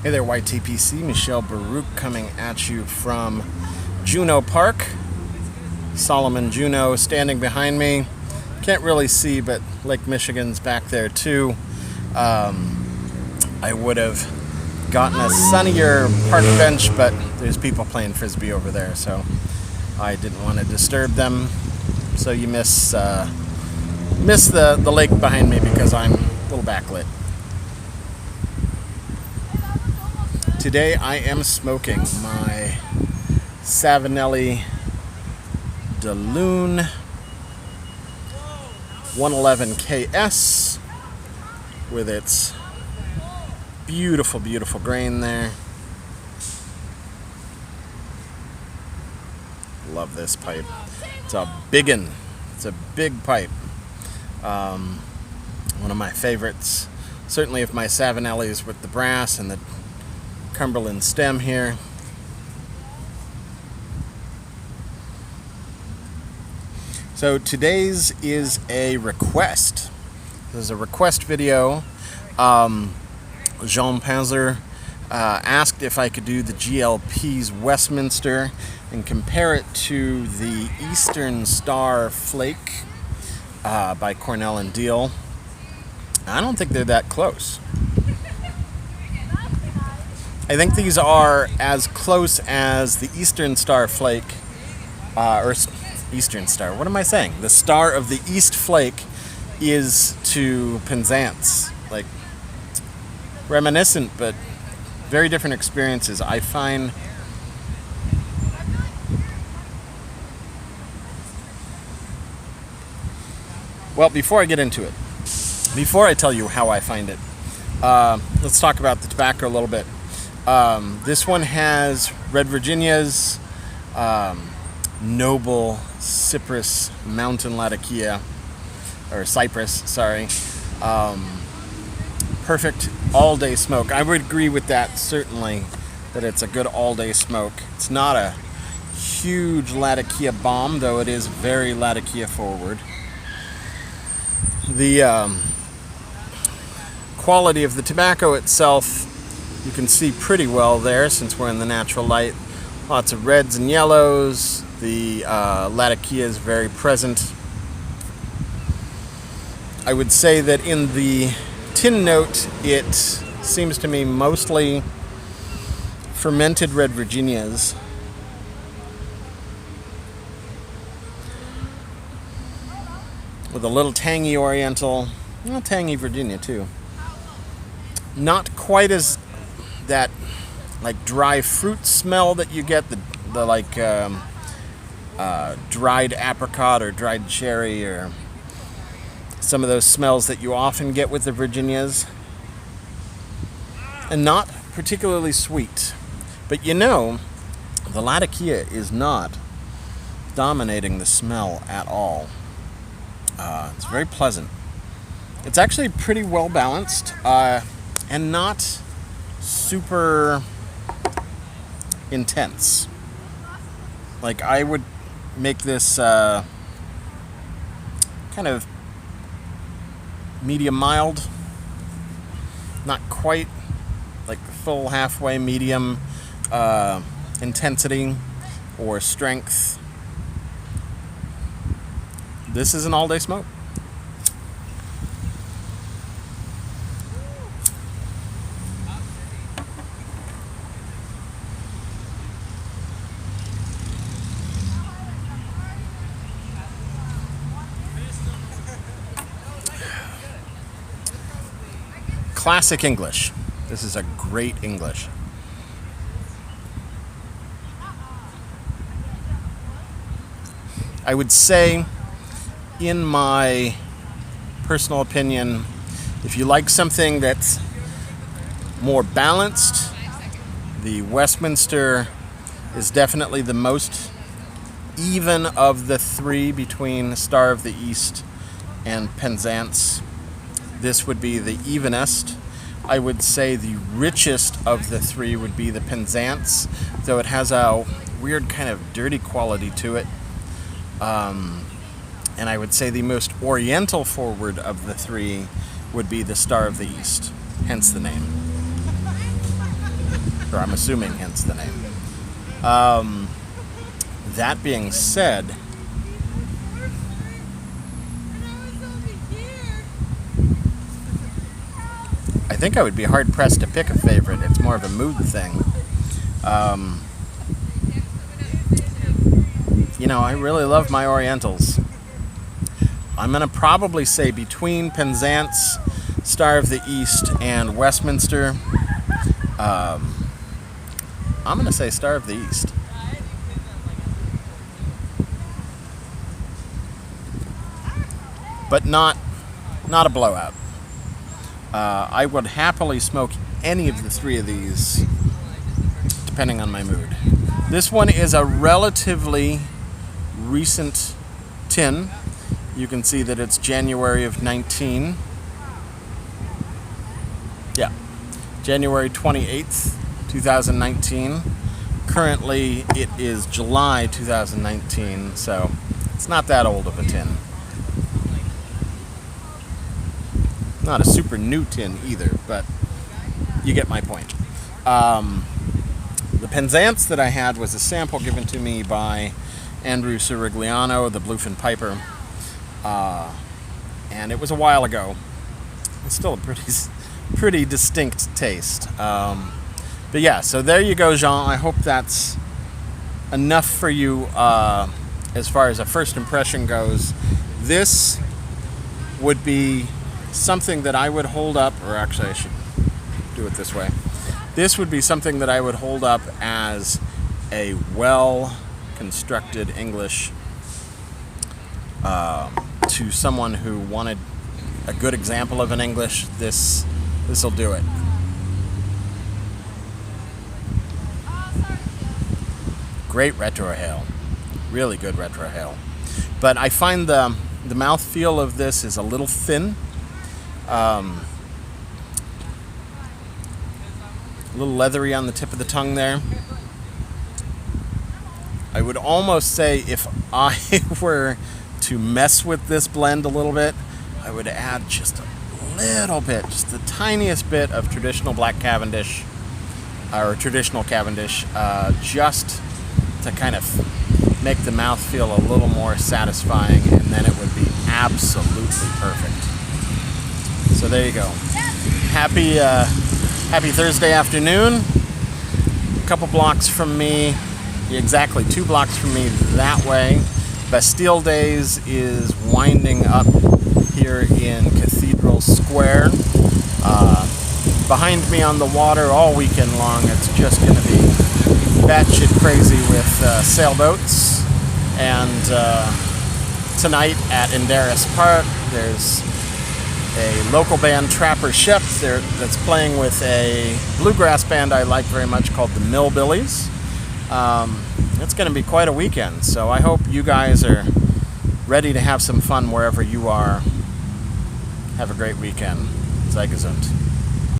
Hey there, YTPC. Michelle Baruch coming at you from Juneau Park. Solomon Juneau standing behind me. Can't really see, but Lake Michigan's back there too. I would have gotten a sunnier park bench, but there's people playing frisbee over there, so I didn't want to disturb them. So you miss the lake behind me because I'm a little backlit. Today I am smoking my Savinelli DeLune 111 KS with its beautiful, beautiful grain there. Love this pipe. It's a big one. It's a big pipe. One of my favorites, certainly of my Savinellis with the brass and the Cumberland stem here. So today's is a request. This is a request video. Jean Panzer asked if I could do the Pease Westminster and compare it to the Eastern Star Flake by Cornell and Deal. I don't think they're that close. I think these are as close as the Eastern Star Flake, or Eastern Star, what am I saying? The Star of the East Flake is to Penzance. Like, reminiscent, but very different experiences. I find well, before I get into it, before I tell you how I find it, let's talk about the tobacco a little bit. This one has Red Virginia's noble Cypress Mountain Latakia, or Cypress, sorry. Perfect all-day smoke. I would agree with that, certainly, that it's a good all-day smoke. It's not a huge Latakia bomb, though it is very Latakia forward. The quality of the tobacco itself, you can see pretty well there since we're in the natural light. Lots of reds and yellows. The Latakia is very present. I would say that in the tin note, it seems to me mostly fermented Red Virginias. With a little tangy Oriental, tangy Virginia too. Not quite as that like dry fruit smell that you get, the like dried apricot or dried cherry or some of those smells that you often get with the Virginias, and not particularly sweet. But the Latakia is not dominating the smell at all. It's very pleasant. It's actually pretty well balanced and not super intense. Like, I would make this kind of medium mild, not quite like full halfway medium intensity or strength. This is an all-day smoke. Classic English. This is a great English. I would say, in my personal opinion, if you like something that's more balanced, the Westminster is definitely the most even of the three between Star of the East and Penzance. This would be the evenest. I would say the richest of the three would be the Penzance, though it has a weird kind of dirty quality to it. And I would say the most oriental forward of the three would be the Star of the East, hence the name. or I'm assuming hence the name. That being said, I think I would be hard-pressed to pick a favorite. It's more of a mood thing. I really love my Orientals. I'm going to probably say between Penzance, Star of the East, and Westminster, I'm going to say Star of the East. But not a blowout. I would happily smoke any of the three of these, depending on my mood. This one is a relatively recent tin. You can see that it's January of 19. Yeah, January 28th, 2019. Currently, it is July 2019, so it's not that old of a tin. Not a super new tin either, but you get my point. The Penzance that I had was a sample given to me by Andrew Sirigliano, the Bluefin Piper, and it was a while ago. It's still a pretty distinct taste. But yeah, so there you go, Jean. I hope that's enough for you as far as a first impression goes. This would be something that I would hold up, or actually I should do it this way. This would be something that I would hold up as a well-constructed English to someone who wanted a good example of an English. This'll do it. Great retrohale, really good retrohale. But I find the mouthfeel of this is a little thin. A little leathery on the tip of the tongue there. I would almost say if I were to mess with this blend a little bit, I would add just a little bit, just the tiniest bit of traditional black Cavendish, or traditional Cavendish, just to kind of make the mouth feel a little more satisfying, and then it would be absolutely perfect. So there you go. Happy Thursday afternoon. A couple blocks from me, exactly 2 blocks from me that way. Bastille Days is winding up here in Cathedral Square. Behind me on the water all weekend long, it's just going to be batshit crazy with sailboats. And tonight at Inderis Park, there's a local band, Trapper Shep, that's playing with a bluegrass band I like very much called the Millbillies. It's going to be quite a weekend, so I hope you guys are ready to have some fun wherever you are. Have a great weekend. Sei gesund.